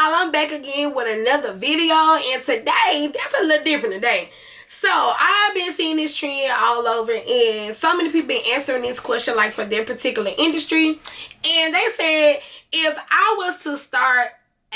y'all, I'm back again with another video, and today, that's a little different today. So, I've been seeing this trend all over, and so many people been answering this question like for their particular industry, and they said, if I was to start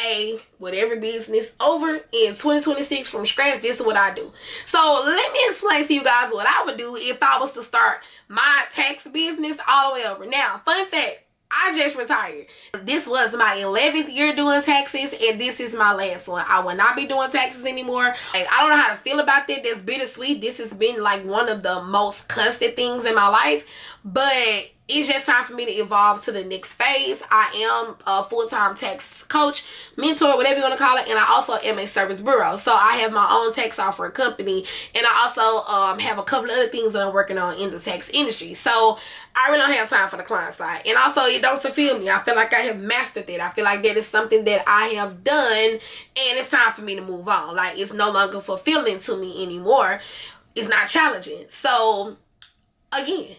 a whatever business over in 2026 from scratch, this is what I do. So, let me explain to you guys what I would do if I was to start my tax business all the way over. Now, fun fact, I just retired. This was my 11th year doing taxes, and this is my last one. I will not be doing taxes anymore. Like, I don't know how to feel about that. That's bittersweet. This has been like one of the most constant things in my life, but it's just time for me to evolve to the next phase. I am a full-time tax coach, mentor, whatever you want to call it, and I also am a service bureau. So I have my own tax offer company, and I also have a couple of other things that I'm working on in the tax industry. So I really don't have time for the client side, and also it don't fulfill me. I feel like I have mastered it. I feel like that is something that I have done, and it's time for me to move on. Like, it's no longer fulfilling to me anymore. It's not challenging. So again,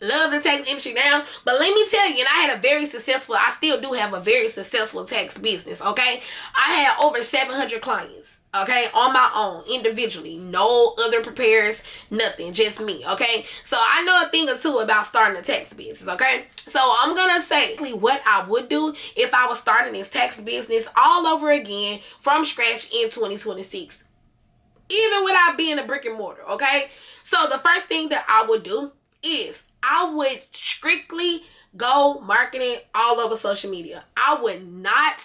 love the tax industry now, but let me tell you, and I still do have a very successful tax business, okay? I had over 700 clients, okay, on my own, individually. No other preparers, nothing, just me, okay? So I know a thing or two about starting a tax business, okay? So I'm gonna say what I would do if I was starting this tax business all over again from scratch in 2026, even without being a brick and mortar, okay? So the first thing that I would do is I would strictly go marketing all over social media. I would not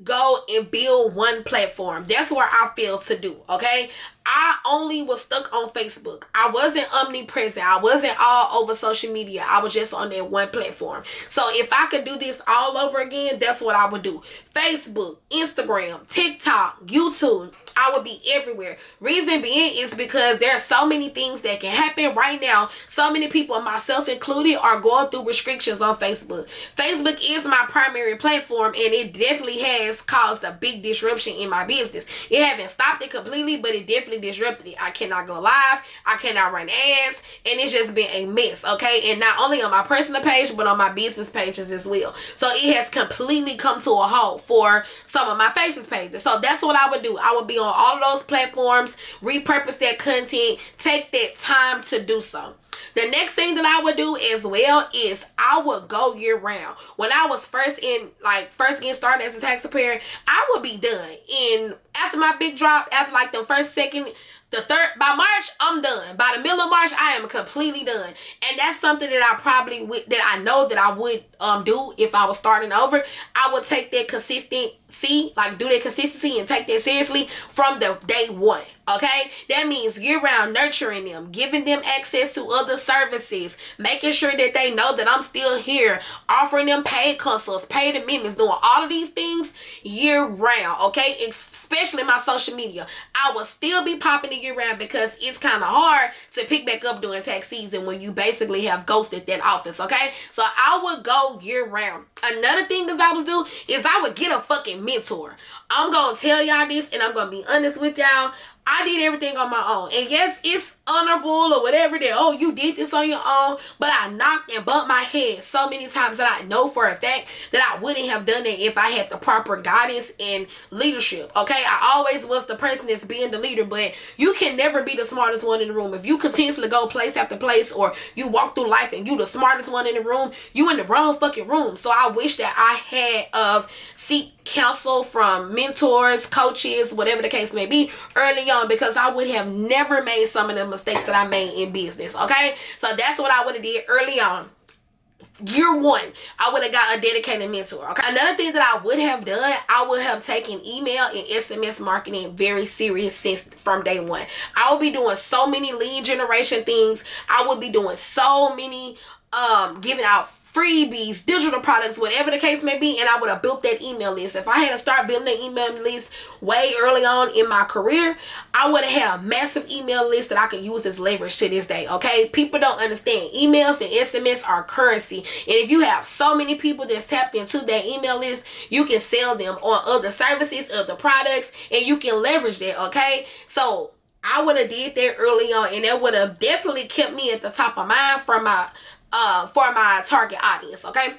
go and build one platform. That's where I failed to do, okay? I only was stuck on Facebook. I wasn't omnipresent. I wasn't all over social media. I was just on that one platform. So if I could do this all over again, that's what I would do. Facebook, Instagram, TikTok, YouTube. I would be everywhere. Reason being is because there are so many things that can happen right now. So many people, myself included, are going through restrictions on Facebook. Facebook is my primary platform, and it definitely has caused a big disruption in my business. It haven't stopped it completely, but it definitely disrupted it. I cannot go live. I cannot run ads, and it's just been a mess, okay? And not only on my personal page, but on my business pages as well. So it has completely come to a halt for some of my faces pages. So that's what I would do. I would be on all of those platforms, repurpose that content, take that time to do so. The next thing that I would do as well is I would go year round. When I was first getting started as a tax preparer, I would be done. And after my big drop, after like the first, second, the third, by March, I'm done. By the middle of March, I am completely done. And that's something that I know that I would do if I was starting over. I would take that consistency, like do that consistency and take that seriously from the day one. Okay, that means year-round nurturing them, giving them access to other services, making sure that they know that I'm still here, offering them paid consults, paid amendments, doing all of these things year-round. Okay, especially my social media. I will still be popping it year-round because it's kind of hard to pick back up during tax season when you basically have ghosted that office. Okay, so I would go year-round. Another thing that I would do is I would get a fucking mentor. I'm gonna tell y'all this, and I'm gonna be honest with y'all. I did everything on my own. And yes, it's honorable or whatever that, oh, you did this on your own. But I knocked and bumped my head so many times that I know for a fact that I wouldn't have done it if I had the proper guidance and leadership. Okay, I always was the person that's being the leader, but you can never be the smartest one in the room. If you continuously go place after place, or you walk through life and you the smartest one in the room, you in the wrong fucking room. So I wish that I had seek counsel from mentors, coaches, whatever the case may be, early on, because I would have never made some of the mistakes that I made in business. Okay, so that's what I would have did early on. Year one, I would have got a dedicated mentor. Okay, another thing that I would have done, I would have taken email and SMS marketing very serious since from day one. I would be doing so many lead generation things. I would be doing so many giving out freebies, digital products, whatever the case may be, and I would have built that email list. If I had to start building an email list way early on in my career, I would have had a massive email list that I could use as leverage to this day, okay? People don't understand. Emails and SMS are currency, and if you have so many people that's tapped into that email list, you can sell them on other services, other products, and you can leverage that, okay? So I would have did that early on, and that would have definitely kept me at the top of mind for my target audience, okay?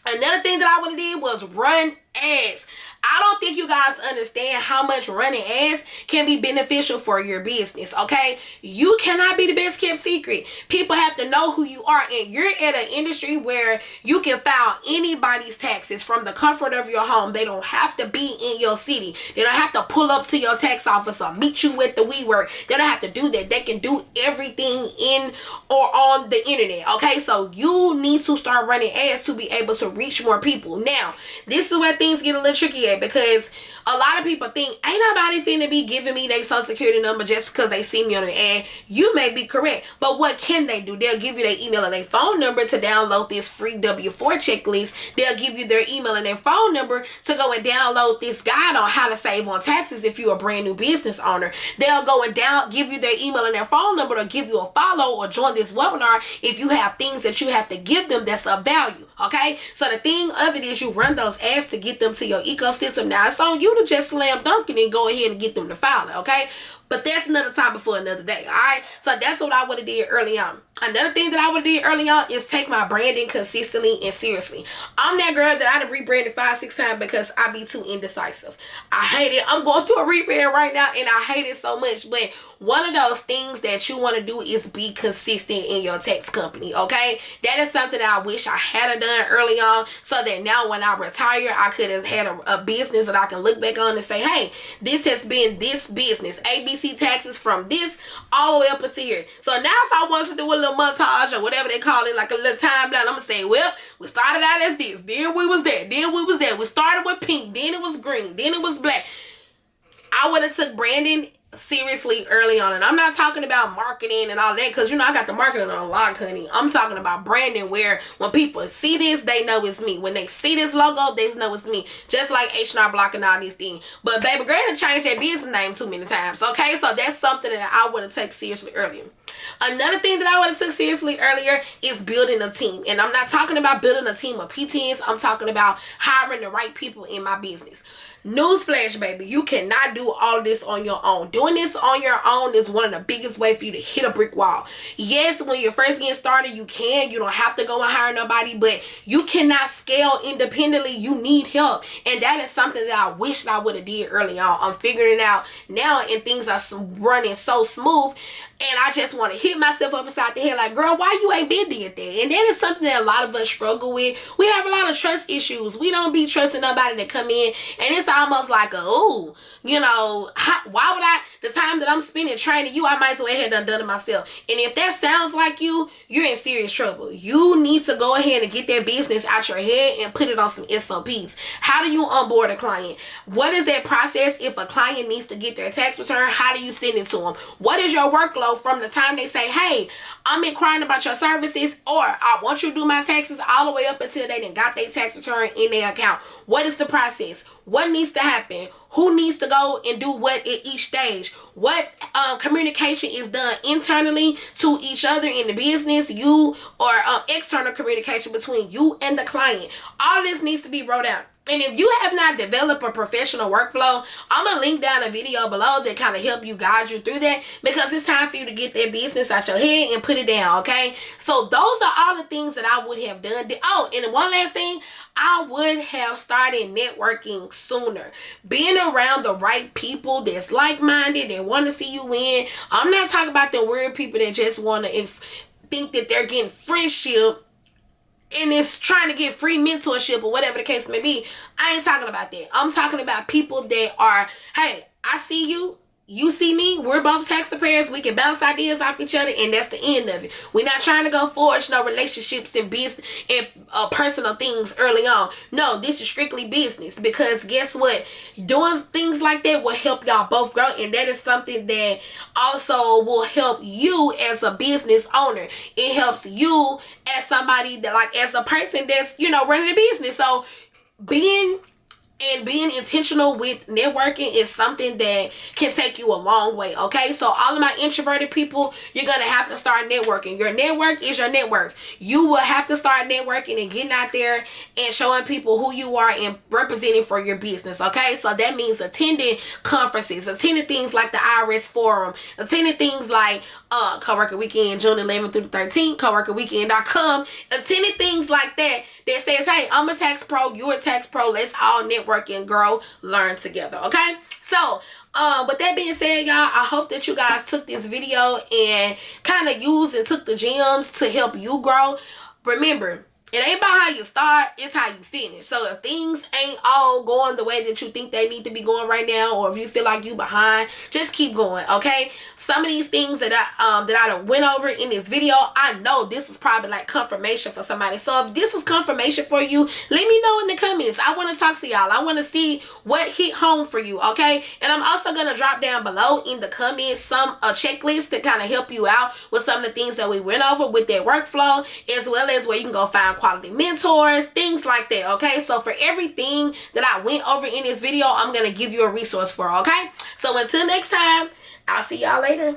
Another thing that I would have did was run ads. I don't think you guys understand how much running ads can be beneficial for your business, okay? You cannot be the best kept secret. People have to know who you are, and you're at an industry where you can file anybody's taxes from the comfort of your home. They don't have to be in your city. They don't have to pull up to your tax office or meet you with the WeWork. They don't have to do that. They can do everything in or on the internet, okay? So you need to start running ads to be able to reach more people. Now, this is where things get a little tricky at, because a lot of people think, ain't nobody finna be giving me their social security number just because they see me on the ad. You may be correct, but what can they do? They'll give you their email and their phone number to download this free W-4 checklist. They'll give you their email and their phone number to go and download this guide on how to save on taxes if you're a brand new business owner. They'll go and give you their email and their phone number to give you a follow or join this webinar if you have things that you have to give them that's of value, okay? So the thing of it is, you run those ads to get them to your ecosystem. Now, it's on you to just slam dunk it and go ahead and get them to file it, okay? But that's another topic for another day, all right? So that's what I would have did early on. Another thing that I would have did early on is take my branding consistently and seriously. I'm that girl that I done rebranded 5-6 times because I be too indecisive. I hate it. I'm going through a rebrand right now, and I hate it so much. But one of those things that you want to do is be consistent in your tax company, okay? That is something that I wish I had done early on, so that now when I retire, I could have had a business that I can look back on and say, hey, this has been this business, ABC Taxes, from this all the way up until here. So now if I want to do a little montage or whatever they call it, like a little timeline, I'm going to say, well, we started out as this, then we was that, then we was that. We started with pink, then it was green, then it was black. I would have took branding seriously early on, and I'm not talking about marketing and all that, because you know I got the marketing on lock, honey. I'm talking about branding, where when people see this, they know it's me. When they see this logo, they know it's me, just like H&R Block and all these things. But baby girl done changed that business name too many times, okay? So that's something that I would have taken seriously earlier. Another thing that I would have took seriously earlier is building a team. And I'm not talking about building a team of PTs. I'm talking about hiring the right people in my business. Newsflash, baby, you cannot do all of this on your own. Doing this on your own is one of the biggest ways for you to hit a brick wall. Yes, when you're first getting started, you don't have to go and hire nobody, but you cannot scale independently. You need help. And that is something that I wish I would have did early on. I'm figuring it out now, and things are running so smooth. And I just want to hit myself up inside the head like, girl, why you ain't been did that? And that is something that a lot of us struggle with. We have a lot of trust issues. We don't be trusting nobody to come in. And it's almost like why would the time that I'm spending training you, I might as well have done it myself. And if that sounds like you're in serious trouble. You need to go ahead and get that business out your head and put it on some SOPs. How do you onboard a client? What is that process if a client needs to get their tax return? How do you send it to them? What is your workload from the time they say, hey, I'm inquiring about your services, or I want you to do my taxes, all the way up until they done got their tax return in their account? What is the process? What needs to happen? Who needs to go and do what at each stage? What communication is done internally to each other in the business, you, or external communication between you and the client? All this needs to be wrote out. And if you have not developed a professional workflow, I'm going to link down a video below that kind of help you, guide you through that, because it's time for you to get that business out your head and put it down, okay? So those are all the things that I would have done. Oh, and one last thing, I would have started networking sooner. Being around the right people that's like-minded, that want to see you win. I'm not talking about the weird people that just want to think that they're getting friendship and it's trying to get free mentorship or whatever the case may be. I ain't talking about that. I'm talking about people that are, hey, I see you. You see me, we're both tax preparers. We can bounce ideas off each other, and that's the end of it. We're not trying to go forge no relationships and business and personal things early on. No, this is strictly business, because guess what? Doing things like that will help y'all both grow, and that is something that also will help you as a business owner. It helps you as somebody that, like, as a person that's, running a business. So being intentional with networking is something that can take you a long way, okay? So all of my introverted people, you're going to have to start networking. Your network is your net worth. You will have to start networking and getting out there and showing people who you are and representing for your business, okay? So that means attending conferences, attending things like the IRS Forum, attending things like Coworker Weekend, June 11th through the 13th, coworkerweekend.com, attending things like that that says, hey, I'm a tax pro, you're a tax pro, let's all network and grow, learn together, okay? So, with that being said, y'all, I hope that you guys took this video and kind of used and took the gems to help you grow. Remember, it ain't about how you start, it's how you finish. So if things ain't all going the way that you think they need to be going right now, or if you feel like you behind, just keep going, okay? Some of these things that I done went over in this video, I know this was probably like confirmation for somebody. So if this was confirmation for you, let me know in the comments. I want to talk to y'all. I want to see what hit home for you, okay? And I'm also going to drop down below in the comments a checklist to kind of help you out with some of the things that we went over with that workflow, as well as where you can go find quality mentors, things like that, okay? So for everything that I went over in this video, I'm going to give you a resource for, okay? So until next time, I'll see y'all later.